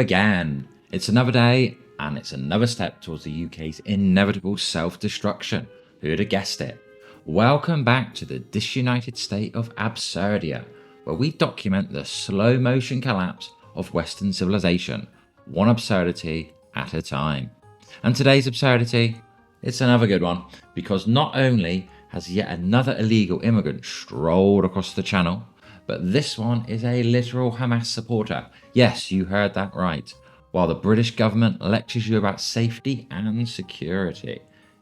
again. It's another day, and it's another step towards the UK's inevitable self-destruction. Who'd have guessed it? Welcome back to the disunited state of absurdia, where we document the slow-motion collapse of Western civilization, one absurdity at a time. And today's absurdity, it's another good one, because not only has yet another illegal immigrant strolled across the channel, but this one is a literal Hamas supporter. Yes, you heard that right. While the British government lectures you about safety and security,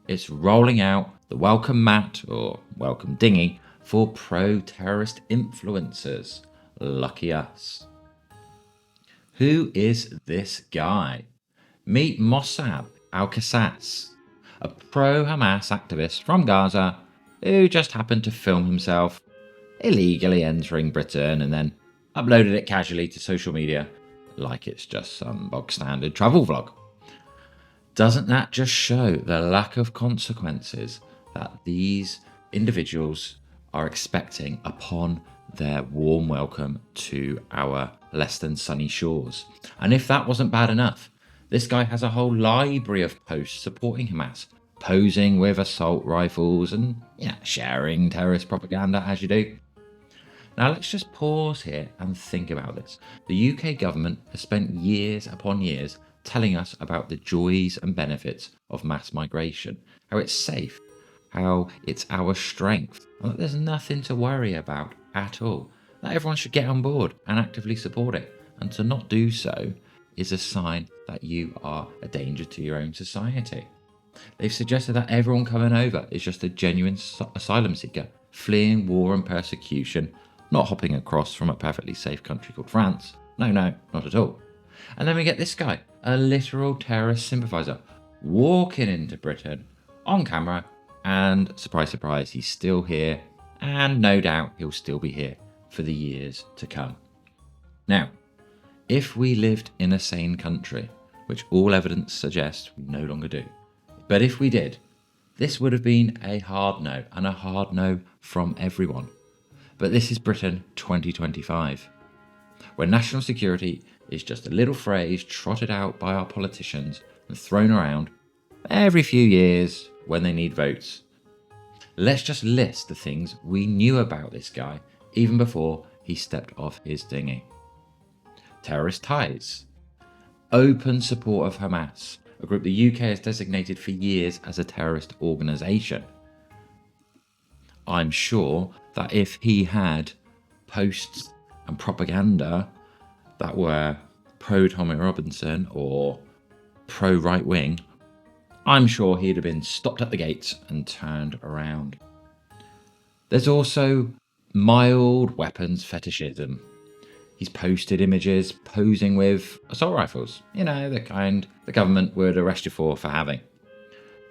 it's rolling out the welcome mat, or welcome dinghy, for pro-terrorist influencers. Lucky us. Who is this guy? Meet Mossab Al-Qassas, a pro-Hamas activist from Gaza who just happened to film himself illegally entering Britain and then uploaded it casually to social media like it's just some bog standard travel vlog. Doesn't that just show the lack of consequences that these individuals are expecting upon their warm welcome to our less than sunny shores? And if that wasn't bad enough, this guy has a whole library of posts supporting Hamas, posing with assault rifles and sharing terrorist propaganda as you do. Now let's just pause here and think about this. The UK government has spent years upon years telling us about the joys and benefits of mass migration, how it's safe, how it's our strength, and that there's nothing to worry about at all, that everyone should get on board and actively support it, and to not do so is a sign that you are a danger to your own society. They've suggested that everyone coming over is just a genuine asylum seeker, fleeing war and persecution, not hopping across from a perfectly safe country called France. No, not at all. And then we get this guy, a literal terrorist sympathiser, walking into Britain on camera, and surprise, surprise, he's still here, and no doubt he'll still be here for the years to come. Now, if we lived in a sane country, which all evidence suggests we no longer do, but if we did, this would have been a hard no, and a hard no from everyone. But this is Britain 2025, where national security is just a little phrase trotted out by our politicians and thrown around every few years when they need votes. Let's just list the things we knew about this guy even before he stepped off his dinghy. Terrorist ties. Open support of Hamas, a group the UK has designated for years as a terrorist organisation. I'm sure that if he had posts and propaganda that were pro-Tommy Robinson or pro-right wing, I'm sure he'd have been stopped at the gates and turned around. There's also mild weapons fetishism. He's posted images posing with assault rifles, the kind the government would arrest you for having.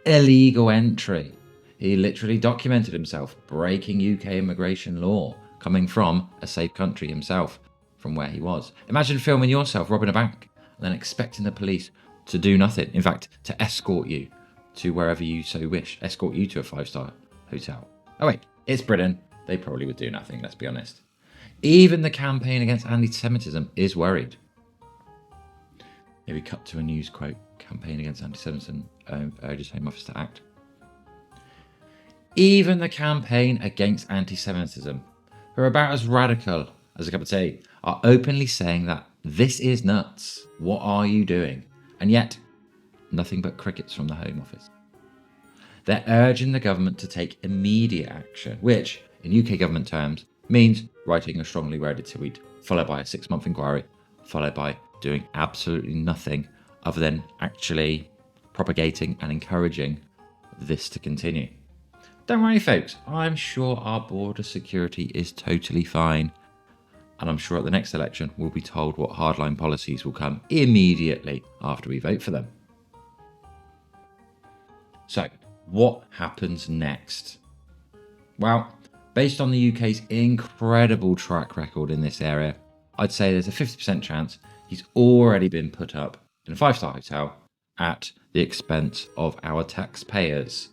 Illegal entry. He literally documented himself breaking UK immigration law, coming from a safe country himself, from where he was. Imagine filming yourself robbing a bank and then expecting the police to do nothing. In fact, to escort you to wherever you so wish, escort you to a 5-star hotel. Oh wait, it's Britain. They probably would do nothing, let's be honest. Even the campaign against anti-Semitism is worried. Maybe cut to a news quote. Campaign against anti-Semitism urges Home Office to act. Even the campaign against anti-Semitism, who are about as radical as a cup of tea, are openly saying that this is nuts. What are you doing? And yet, nothing but crickets from the Home Office. They're urging the government to take immediate action, which, in UK government terms, means writing a strongly worded tweet, followed by a 6-month inquiry, followed by doing absolutely nothing other than actually propagating and encouraging this to continue. Don't worry, folks. I'm sure our border security is totally fine. And I'm sure at the next election, we'll be told what hardline policies will come immediately after we vote for them. So, what happens next? Well, based on the UK's incredible track record in this area, I'd say there's a 50% chance he's already been put up in a 5-star hotel at the expense of our taxpayers,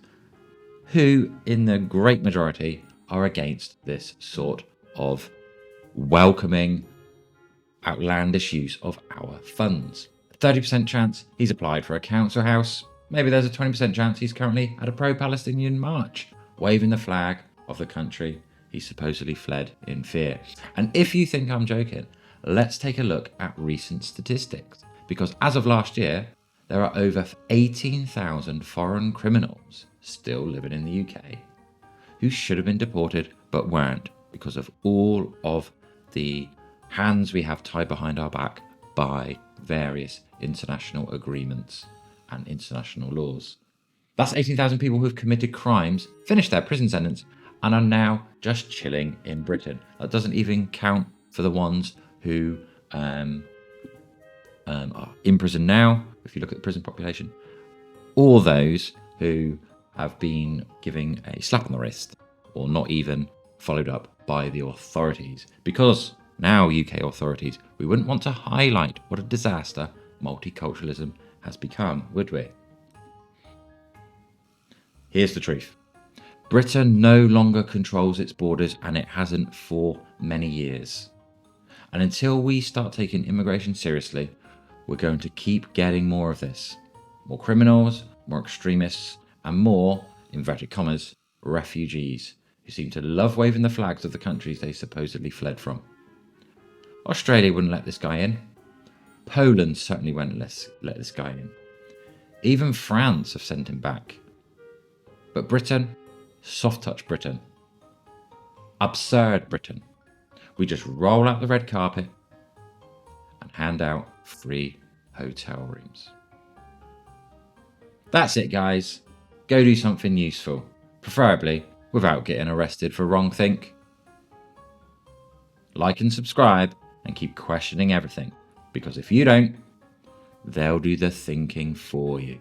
who, in the great majority, are against this sort of welcoming outlandish use of our funds. 30% chance he's applied for a council house. Maybe there's a 20% chance he's currently at a pro-Palestinian march, waving the flag of the country he supposedly fled in fear. And if you think I'm joking, let's take a look at recent statistics. Because as of last year, there are over 18,000 foreign criminals still living in the UK who should have been deported but weren't because of all of the hands we have tied behind our back by various international agreements and international laws. That's 18,000 people who've committed crimes, finished their prison sentence, and are now just chilling in Britain. That doesn't even count for the ones who are in prison now, if you look at the prison population, or those who have been giving a slap on the wrist or not even followed up by the authorities. Because now, UK authorities, we wouldn't want to highlight what a disaster multiculturalism has become, would we? Here's the truth. Britain no longer controls its borders, and it hasn't for many years. And until we start taking immigration seriously, we're going to keep getting more of this. More criminals, more extremists, and more, inverted commas, refugees who seem to love waving the flags of the countries they supposedly fled from. Australia wouldn't let this guy in. Poland certainly won't let this guy in. Even France have sent him back. But Britain, soft touch Britain. Absurd Britain. We just roll out the red carpet and hand out free hotel rooms. That's it, guys. Go do something useful, preferably without getting arrested for wrongthink. Like and subscribe and keep questioning everything, because if you don't, they'll do the thinking for you.